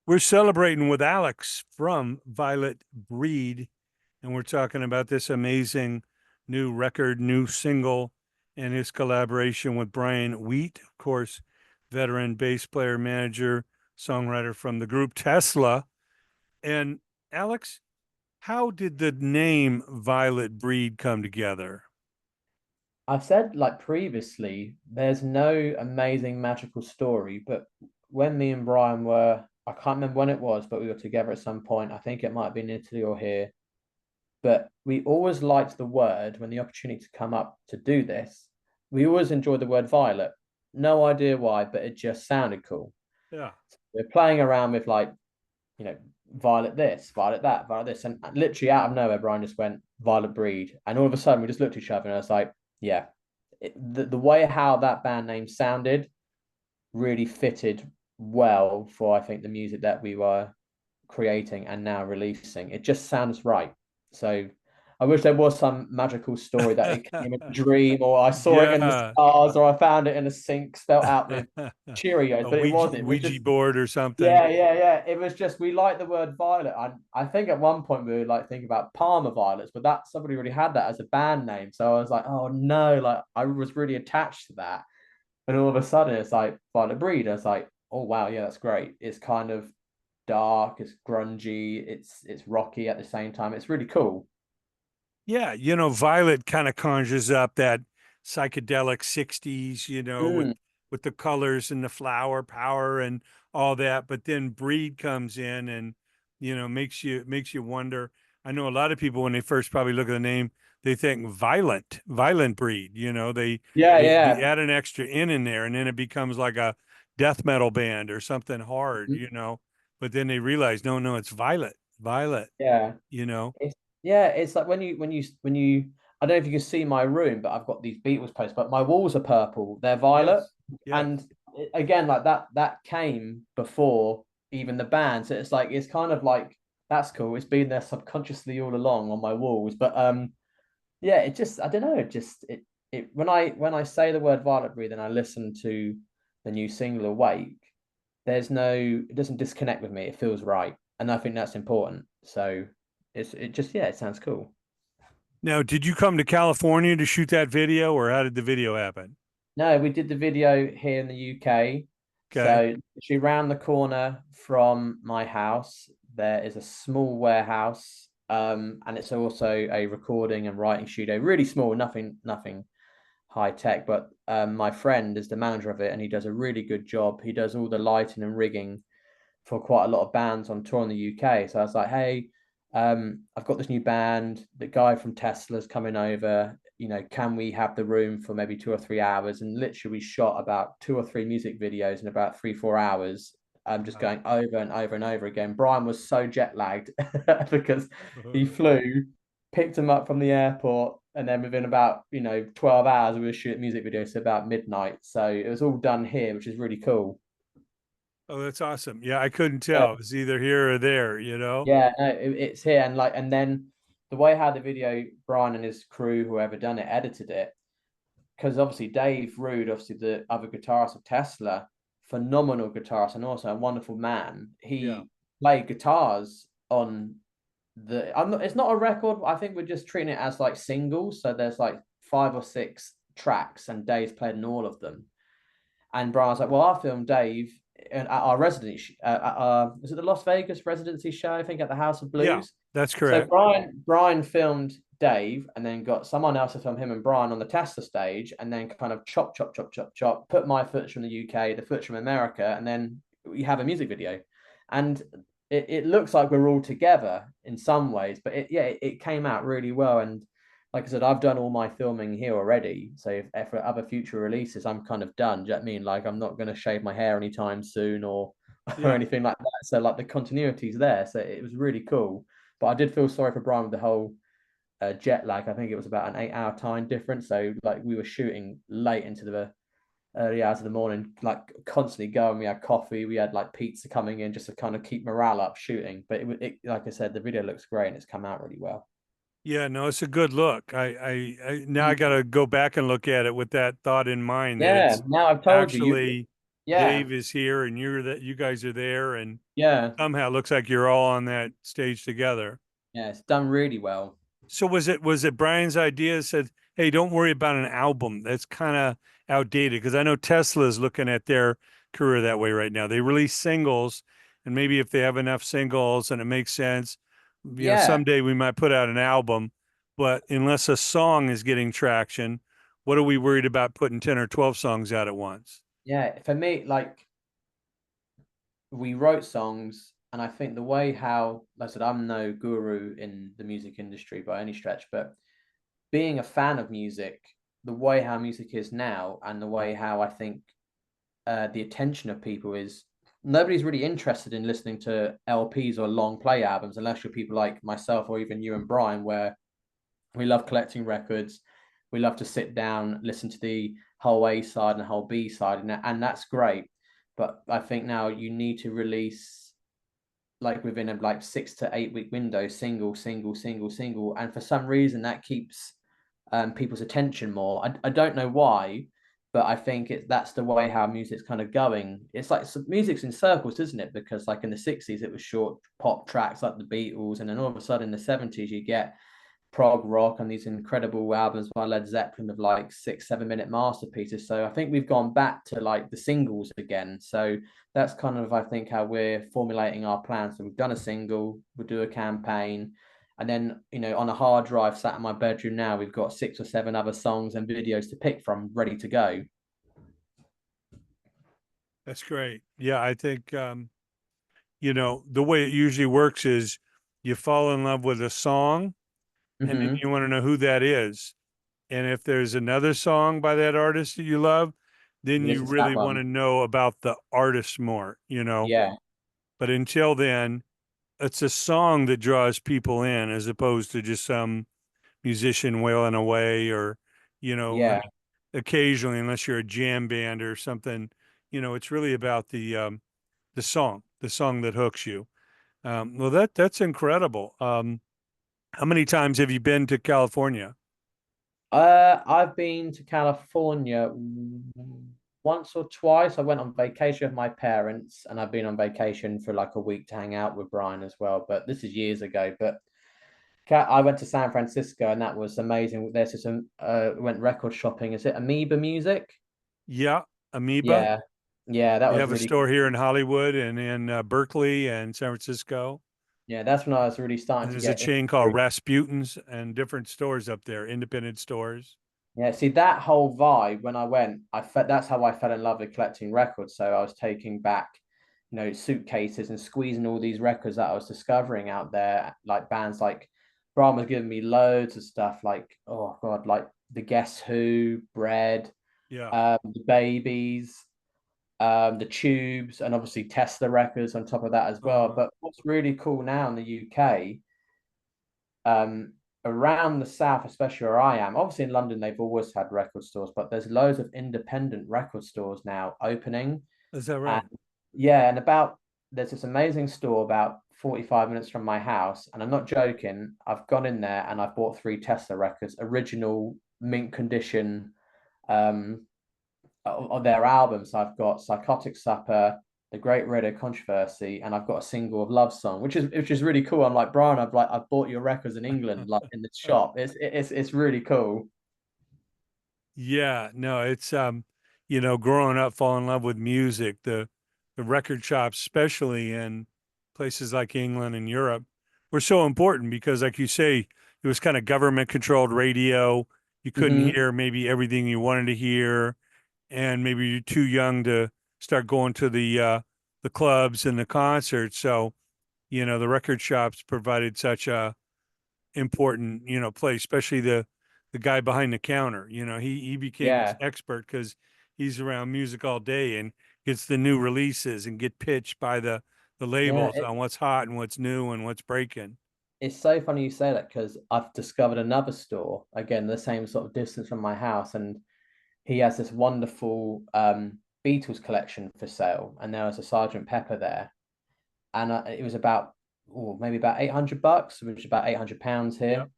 We're celebrating with AleX from Violet Breed, and we're talking about this amazing new record, new single, and his collaboration with Brian Wheat, of course, veteran bass player, manager, songwriter from the group Tesla. And Alex, how did the name Violet Breed come together? I've said like previously, there's no amazing magical story, but when me and Brian were, I can't remember when it was, but we were together at some point. I think it might have been in Italy or here, but we always liked the word when the opportunity to come up to do this. We always enjoyed the word violet. No idea why, but it just sounded cool. Yeah. We're playing around with like, you know, violet this, violet this, and literally out of nowhere, Brian just went violet breed, and all of a sudden we just looked at each other and I was like, yeah, the way how that band name sounded really fitted well for I think the music that we were creating and now releasing. It just sounds right. So I wish there was some magical story that it came in a dream, or I saw it in the Yeah. stars, or I found it in a sink spelt out with Cheerios, A but it Ouija, wasn't. It was Ouija just board or something. yeah. It was just we like the word violet. I think at one point we were like thinking about Parma Violets, but that somebody already had that as a band name. So I was like, oh no, like I was really attached to that. And all of a sudden it's like Violet Breed. I was like, oh wow, yeah, that's great. It's kind of dark, it's grungy, it's rocky at the same time. It's really cool. Yeah, Violet kind of conjures up that psychedelic 60s, Mm, with the colors and the flower power and all that. But then Breed comes in and, makes you wonder. I know a lot of people when they first probably look at the name, they think violent breed. They yeah, they they yeah. add an extra in there, and then it becomes like a death metal band or something hard. But then they realize, no, no, it's Violet, Yeah. you know. It's like when you I don't know if you can see my room, but I've got these Beatles posters, but my walls are purple, they're violet. Yes. Yes. And again, like that came before even the band. So it's like it's kind of like that's cool. It's been there subconsciously all along on my walls. But yeah, it just I don't know, it when I say the word violet breathe and I listen to the new single Awake, it doesn't disconnect with me. It feels right. And I think that's important. So it sounds cool. Now, did you come to California to shoot that video, or how did the video happen? No, we did the video here in the UK. Okay. So she ran the corner from my house. There is a small warehouse, and it's also a recording and writing studio. Really small, nothing high tech. But my friend is the manager of it, and he does a really good job. He does all the lighting and rigging for quite a lot of bands on tour in the UK. So I was like, hey, I've got this new band. The guy from Tesla's coming over. Can we have the room for maybe 2 or 3 hours? And literally, we shot about 2 or 3 music videos in about 3, 4 hours. Just Wow. going over and over and over again. Brian was so jet lagged because he flew, picked him up from the airport, and then within about 12 hours, we were shooting music videos to about midnight. So it was all done here, which is really cool. Oh, that's awesome. Yeah, I couldn't tell. It was either here or there. Yeah, no, it's here and then the way how the video Brian and his crew, whoever done it, edited it, because obviously Dave Rude, obviously the other guitarist of Tesla, phenomenal guitarist and also a wonderful man. Yeah. He played guitars on the. I'm not. It's not a record. I think we're just treating it as like singles. So there's like 5 or 6 tracks, and Dave's played in all of them. And Brian's like, well, I filmed Dave at our residency, is it the Las Vegas residency show? I think at the House of Yeah, Blues. that's So correct. Brian filmed Dave and then got someone else to film him and Brian on the Tesla stage and then kind of chop, put my footage from the UK, the footage from America, and then we have a music video. And it looks like we're all together in some ways, but it came out really well. And like I said, I've done all my filming here already. So if for other future releases, I'm kind of done. Do you know what I mean? Like I'm not going to shave my hair anytime soon or Yeah. anything like that. So like the continuity's there. So it was really cool. But I did feel sorry for Brian with the whole jet lag. I think it was about an 8 hour time difference. So like we were shooting late into the early hours of the morning, like constantly going. We had coffee, we had like pizza coming in just to kind of keep morale up shooting. But like I said, the video looks great and it's come out really well. Yeah, no, it's a good look. Now I got to go back and look at it with that thought in mind that Yeah, it's now I've told you, you actually Yeah, Dave is here and you guys are there, and yeah, somehow it looks like you're all on that stage together. yeah. It's done really well. So was it Brian's idea that said, "Hey, don't worry about an album. That's kind of outdated." Because I know Tesla is looking at their career that way right now. They release singles, and maybe if they have enough singles and it makes sense, Yeah, someday we might put out an album. But unless a song is getting traction, what are we worried about putting 10 or 12 songs out at once? yeah. For me, like we wrote songs, and I think the way how, like I said, I'm no guru in the music industry by any stretch, but being a fan of music, the way how music is now, and the way how I think the attention of people is nobody's really interested in listening to LPs or long play albums unless you're people like myself or even you and Brian, where we love collecting records. We love to sit down, listen to the whole A side and the whole B side, and that's great. But I think now you need to release like within a like 6 to 8 week window, single, single, single, single, and for some reason that keeps people's attention more. I don't know why, but I think that's the way how music's kind of going. It's like music's in circles, isn't it? Because like in the 60s, it was short pop tracks like the Beatles, and then all of a sudden in the 70s, you get prog rock and these incredible albums by Led Zeppelin of like 6, 7 minute masterpieces. So I think we've gone back to like the singles again. So that's kind of, I think, how we're formulating our plans. So we've done a single, we'll do a campaign. And then, on a hard drive sat in my bedroom now, we've got 6 or 7 other songs and videos to pick from ready to go. That's great. Yeah, I think the way it usually works is you fall in love with a song and then Mm-hmm. you want to know who that is. And if there's another song by that artist that you love, then you Listen to that really want one. to know about the artist more. Yeah. But until then, it's a song that draws people in as opposed to just some musician wailing away or, I Yeah. mean, occasionally, unless you're a jam band or something, it's really about the song that hooks you. Well, that's incredible. How many times have you been to California? I've been to California once or twice. I went on vacation with my parents, and I've been on vacation for like a week to hang out with Brian as well. But this is years ago. But I went to San Francisco, and that was amazing. There's just some went record shopping. Is it Amoeba Music? Yeah, Amoeba. Yeah, yeah, that You was have a really store here cool. in Hollywood and in Berkeley and San Francisco. Yeah, that's when I was really starting And to there's a get chain called into. Rasputin's and different stores up there, independent stores. Yeah, see that whole vibe when I went, that's how I fell in love with collecting records. So I was taking back, suitcases and squeezing all these records that I was discovering out there, like bands like Brian was giving me loads of stuff like, oh God, like the Guess Who, Bread, Yeah. the Babies, the Tubes, and obviously Tesla records on top of that as well. Uh, But what's really cool now in the UK, um, around the south, especially where I am. Obviously, in London, they've always had record stores, but there's loads of independent record stores now opening. is that And right? yeah, and there's this amazing store about 45 minutes from my house. And I'm not joking, I've gone in there and I've bought 3 Tesla records, original mint condition, um, of their albums. I've got Psychotic Supper, The Great Radio Controversy, and I've got a single of Love Song, which is really cool. I'm like, Brian, I've bought your records in England, like in the shop. It's really cool. Yeah, no, it's growing up, falling in love with music, the record shops, especially in places like England and Europe, were so important because, like you say, it was kind of government controlled radio. You couldn't Hmm. hear maybe everything you wanted to hear, and maybe you're too young to start going to the clubs and the concerts. So, the record shops provided such a important, place, especially the guy behind the counter. He became this Yeah, expert because he's around music all day and gets the new releases and get pitched by the yeah. labels on what's hot and what's new and what's breaking. It's so funny you say that because I've discovered another store again, the same sort of distance from my house, and he has this wonderful Beatles collection for sale, and there was a Sergeant Pepper there, and it was about, maybe about $800, which is about £800 Yep. here.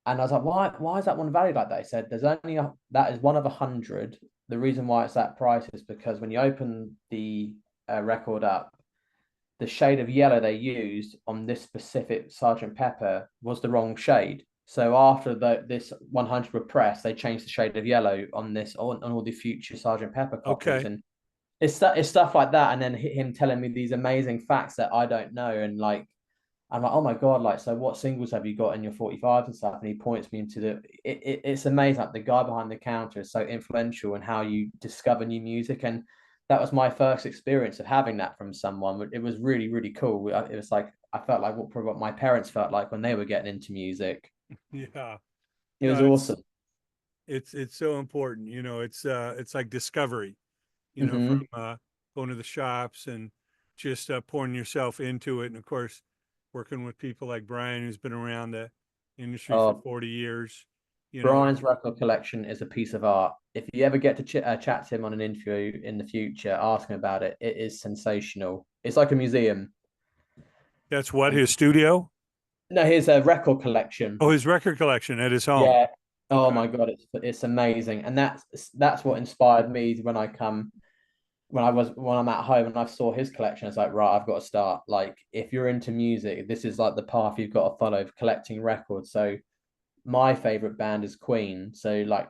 And I was like, why is that one valued like that? He said, there's only that is one of 100. the reason why it's that price is because when you open the record up, the shade of yellow they used on this specific Sergeant Pepper was the wrong shade. So after this 100 were pressed, they changed the shade of yellow on this on all the future Sergeant Pepper copies, Okay. and it's stuff like that. And then him telling me these amazing facts that I don't know, and like I'm like, oh my god, like, so what singles have you got in your 45s and stuff? And he points me into it's amazing. Like the guy behind the counter is so influential in how you discover new music. And that was my first experience of having that from someone. It was really, really cool. It was like, I felt like what my parents felt like when they were getting into music. Yeah. It was No, it's awesome. it's so important. It's like discovery, from Hmm. going to the shops and just pouring yourself into it. And of course, working with people like Brian, who's been around the industry for Oh, 40 years, and Brian's record collection is a piece of art. If you ever get to chat to him on an interview in the future, ask him about it. It is sensational. It's like a museum. that's what his studio. No, here's a record collection. Oh, his record collection at his home. Yeah. Oh Okay. my God, it's amazing, and that's what inspired me when I'm at home and I saw his collection. It's like, right, I've got to start. Like, if you're into music, this is like the path you've got to follow for collecting records. So my favorite band is Queen. So like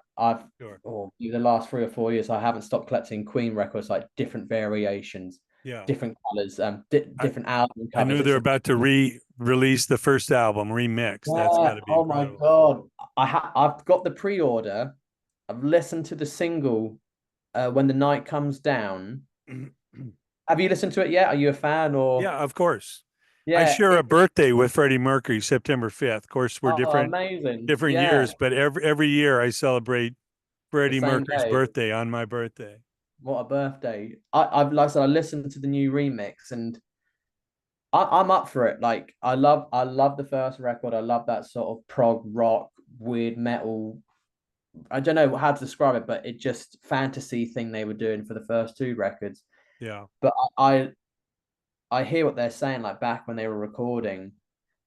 Sure. the last 3 or 4 years, I haven't stopped collecting Queen records, like different variations, Yeah. different colors, I, different album I covers. knew they're about to release the first album remix. That's got Yeah. to be Oh my incredible. God. I've got the pre-order. I've listened to the single When the Night Comes Down. Have you listened to it yet? Are you a fan or Yeah, of course. I yeah, share a birthday with Freddie Mercury, September 5th. Of course, we're oh different amazing. different Yeah, years, but every year I celebrate the Freddie same Mercury's day. birthday on my birthday. What a birthday. I've like I said, I listened to the new remix and I'm up for it. Like I love the first record. I love that sort of prog rock, weird metal. I don't know how to describe it, but it just fantasy thing they were doing for the first two records. Yeah. But I hear what they're saying, like back when they were recording,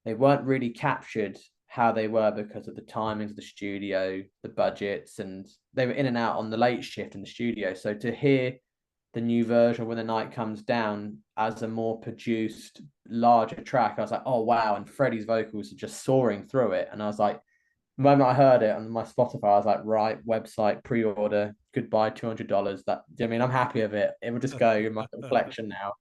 they weren't really captured how they were because of the timings of the studio, the budgets, and they were in and out on the late shift in the studio. So to hear the new version when the night comes down as a more produced, larger track, I was like, oh wow. And Freddie's vocals are just soaring through it. And I was like, the moment I heard it on my Spotify, I was like, right, website, pre-order, goodbye, $200. I mean, I'm happy with it. It will just go in my collection now.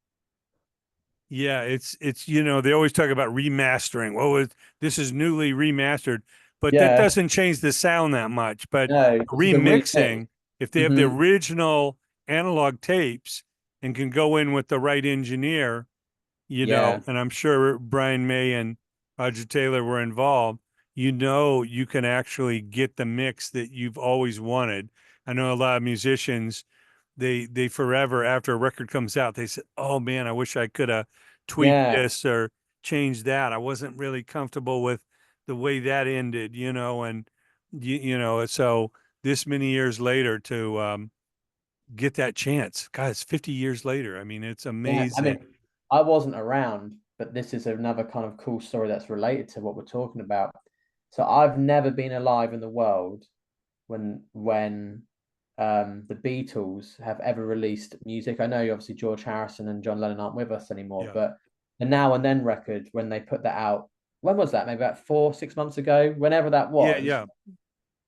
Yeah, it's they always talk about remastering. This is newly remastered, but that Yeah, doesn't change the sound that much. But no, this is a remix. remixing, if they have the Mm-hmm. original analog tapes and can go in with the right engineer, Yeah, and I'm sure Brian May and Roger Taylor were involved, you can actually get the mix that you've always wanted. I know a lot of musicians, they forever after a record comes out, they said, "Oh man, I wish I could have tweaked yeah, this or changed that. I wasn't really comfortable with the way that ended, and so this many years later to get that chance. God, it's 50 years later. I mean, it's yeah. I amazing. mean, I wasn't around, but this is another kind of cool story that's related to what we're talking about. So I've never been alive in the world when the Beatles have ever released music. I know obviously George Harrison and John Lennon aren't with us anymore, Yeah. but the Now and Then record, when they put that out, when was that? Maybe about 4, 6 months ago, whenever that Yeah, was. yeah.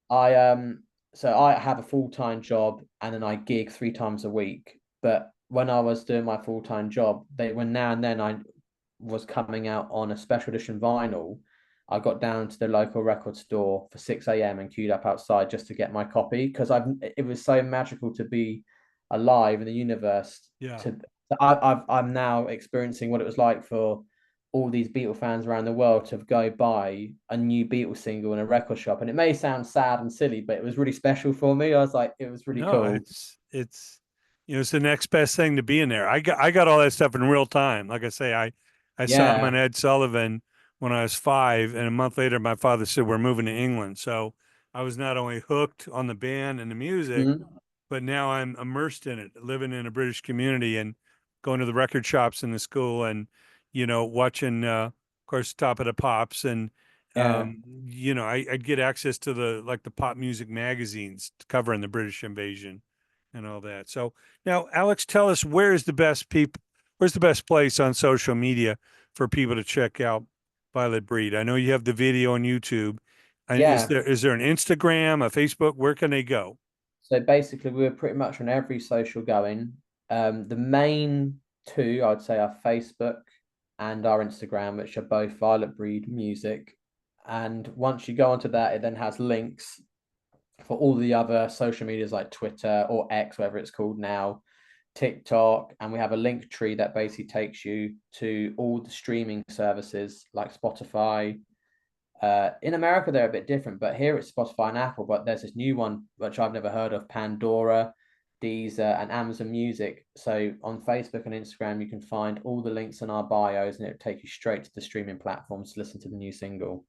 I so I have a full-time job and then I gig 3 times a week. But when I was doing my full-time job, they when now and then I was coming out on a special edition vinyl. I got down to the local record store for 6 a.m. and queued up outside just to get my copy because it was so magical to be alive in the universe. Yeah. To I'm now experiencing what it was like for all these Beatle fans around the world to go buy a new Beatles single in a record shop. And it may sound sad and silly, but it was really special for me. I was like, it was really No, cool. it's the next best thing to be in there. I got all that stuff in real time. Like I say, I saw him on Yeah. Ed Sullivan when I was 5, and a month later my father said we're moving to England. So I was not only hooked on the band and the music, Mhm. but now I'm immersed in it, living in a British community and going to the record shops in the school and watching of course Top of the Pops and Yeah. I'd get access to the pop music magazines covering the British invasion and all that. So now, Alex, tell us where's the best place on social media for people to check out Violet Breed? I know you have the video on YouTube. Yeah. Is there an Instagram, a Facebook? Where can they go? So basically, we're pretty much on every social going. The main two, I'd say, are Facebook and our Instagram, which are both Violet Breed Music. And once you go onto that, it then has links for all the other social medias like Twitter or X, whatever it's called now, TikTok, and we have a link tree that basically takes you to all the streaming services like Spotify. In America, they're a bit different, but here it's Spotify and Apple. But there's this new one which I've never heard of, Pandora, Deezer, and Amazon Music. So on Facebook and Instagram, you can find all the links in our bios, and it'll take you straight to the streaming platforms to listen to the new single.